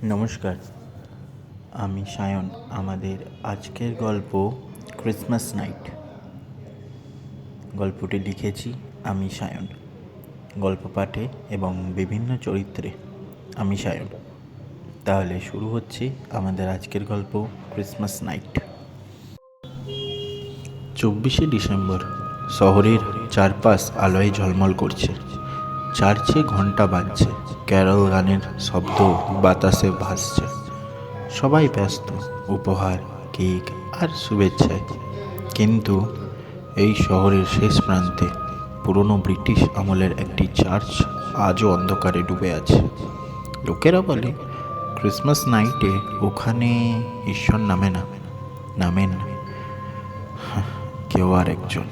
নমস্কার, আমি সায়ন। আমাদের আজকের গল্প ক্রিসমাস নাইট। গল্পটি লিখেছি আমি সায়ন। গল্প পাঠে এবং বিভিন্ন চরিত্রে আমি সায়ন। তাহলে শুরু হচ্ছে আমাদের আজকের গল্প ক্রিসমাস নাইট। 24শে ডিসেম্বর। শহরের চারপাশ আলোয় ঝলমল করছে। চার্চে ঘন্টা বাজছে, ক্যারল গানের শব্দ বাতাসে ভাসছে। সবাই ব্যস্ত উপহার, কেক আর শুভেচ্ছায়। কিন্তু এই শহরের শেষ প্রান্তে পুরনো ব্রিটিশ আমলের একটি চার্চ আজও অন্ধকারে ডুবে আছে। লোকেরা বলে ক্রিসমাস নাইটে ওখানে ঈশ্বর নামেন কেউ আর একজন।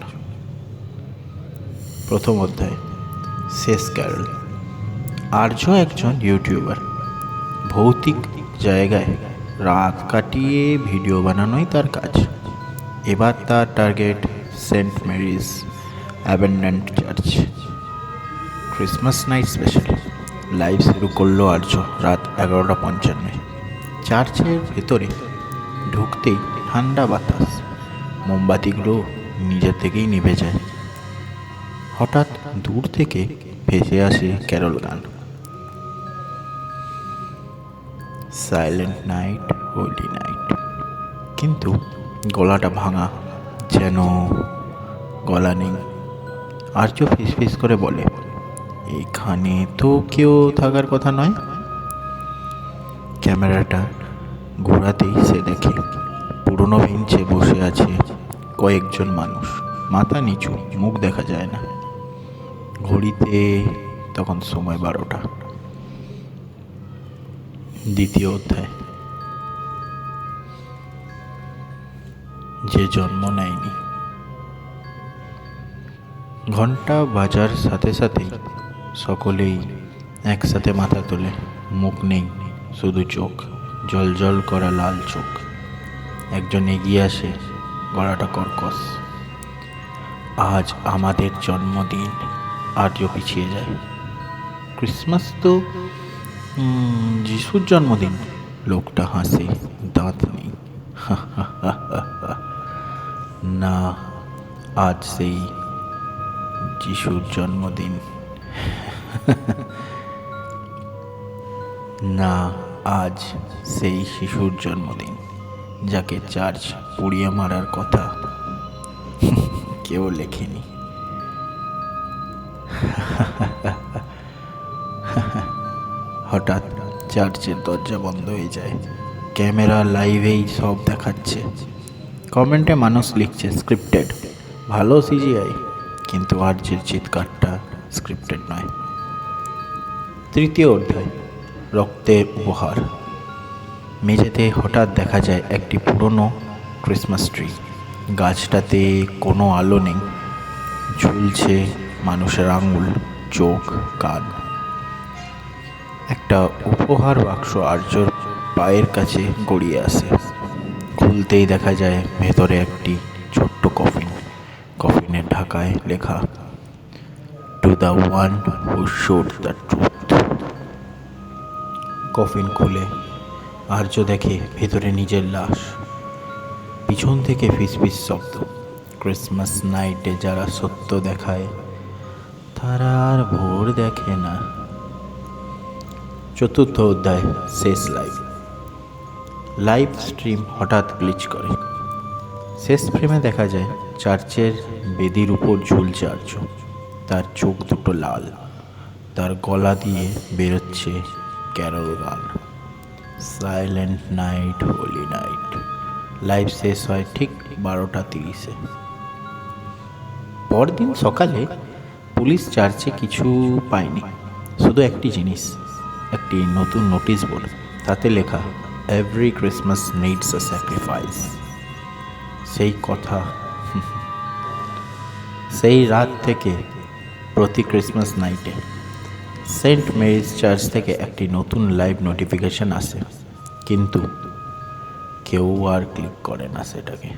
প্রথম অধ্যায়, শেষ ক্যারল। আর্য একজন ইউটিউবার। ভৌতিক জায়গায় রাত কাটিয়ে ভিডিও বানানোই তার কাজ। এবার তার target saint Mary's abandoned church. Christmas night special. Live শুরু করলো আর্য রাত 11:55। চার্চের ভেতরে ঢুকতেই ঠান্ডা বাতাস, মোমবাতিগুলো নিজে থেকেই নিভে যায়। হঠাৎ দূর থেকে ভেসে আসে ক্যারল গান। Silent night, holy night. কিন্তু গলাটা ভাঙা, যেন গলা নেই। আর্য ফিসফিস করে বলে, এখানে তো কেউ থাকার কথা নয়। ক্যামেরাটা ঘোরাতেই সে দেখে পুরনো বেঞ্চে বসে আছে কয়েকজন মানুষ, মাথা নিচু, মুখ দেখা যায় না। ঘড়িতে তখন সময় 12টা। দ্বিতীয় অধ্যায়, যে জন্ম নেয়নি। ঘন্টা বাজার সাথে সাথেই সকলেই একসাথে মাথা তোলে। মুখ নেই, শুধু চোখ, জল জল করা লাল চোখ। একজন এগিয়ে আসে, গলাটা কর্কশ। আজ আমাদের জন্মদিন। আর্য পিছিয়ে যায়। ক্রিসমাস তো যিশুর জন্মদিন। লোকটা হাসে, দাঁত নেই। না, আজ সেই যিশুর জন্মদিন। না, আজ সেই শিশুর জন্মদিন যাকে চার্চ পুড়িয়ে মারার কথা কেউ লেখেনি। হঠাৎ চার্চের দরজা বন্ধ হয়ে যায়। ক্যামেরা লাইভেই সব দেখাচ্ছে। কমেন্টে মানুষ লিখছে স্ক্রিপ্টেড, ভালো সিজিআই। কিন্তু আর্যের চিৎকারটা স্ক্রিপ্টেড নয়। তৃতীয় অধ্যায়, রক্তের উপহার। মেঝেতে হঠাৎ দেখা যায় একটি পুরনো ক্রিসমাস ট্রি। গাছটাতে কোনো আলো নেই, ঝুলছে মানুষের আঙুল, চোখ, কান। একটা উপহার বাক্স আর্যর পায়ের কাছে গড়িয়ে আসে। খুলতেই দেখা যায় ভেতরে একটি ছোট্ট কফিন। কফিনের ঢাকায় লেখা, to the one who showed the truth. Coffin খুলে আর্য দেখে ভেতরে নিজের লাশ। পিছন থেকে ফিসফিস শব্দ, ক্রিসমাস নাইটে যারা সত্য দেখায় তারা আর ভোর দেখে না। চতুর্থ অধ্যায়, শেষ লাইভ। লাইভ স্ট্রিম হঠাৎ গ্লিচ করে। শেষ ফ্রেমে দেখা যায় চার্চের বেদির উপর ঝুলছে আর্য। তার চোখ দুটো লাল, তার গলা দিয়ে বেরোচ্ছে ক্যারল গান, silent night, holy night. Live শেষ হয় ঠিক 12:30-এ। পরদিন সকালে পুলিশ চার্চে কিছু পায়নি, শুধু একটি জিনিস, একটি নতুন নোটিশ বোর্ড। তাতে লেখা, every Christmas needs a sacrifice. সেই কথা, সেই রাত থেকে প্রতি ক্রিসমাস নাইটে সেন্ট মেরিজ চার্চ থেকে একটি নতুন লাইভ নোটিফিকেশন আসে, কিন্তু কেউ আর ক্লিক করে না সেটাকে।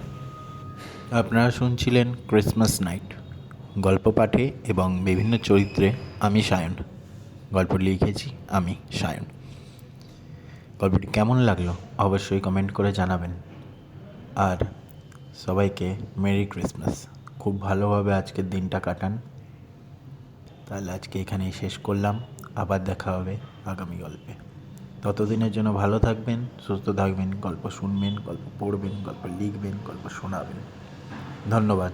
আপনারা শুনছিলেন ক্রিসমাস নাইট। গল্প পাঠে এবং বিভিন্ন চরিত্রে আমি সায়ন। গল্প লিখেছি আমি সায়ন। গল্পটি কেমন লাগলো অবশ্যই কমেন্ট করে জানাবেন। আর সবাইকে মেরি ক্রিসমাস। খুব ভালোভাবে আজকের দিনটা কাটান। তাহলে আজকে এখানেই শেষ করলাম, আবার দেখা হবে আগামী গল্পে। ততদিনের জন্য ভালো থাকবেন, সুস্থ থাকবেন, গল্প শুনবেন, গল্প পড়বেন, গল্প লিখবেন, গল্প শোনাবেন। ধন্যবাদ।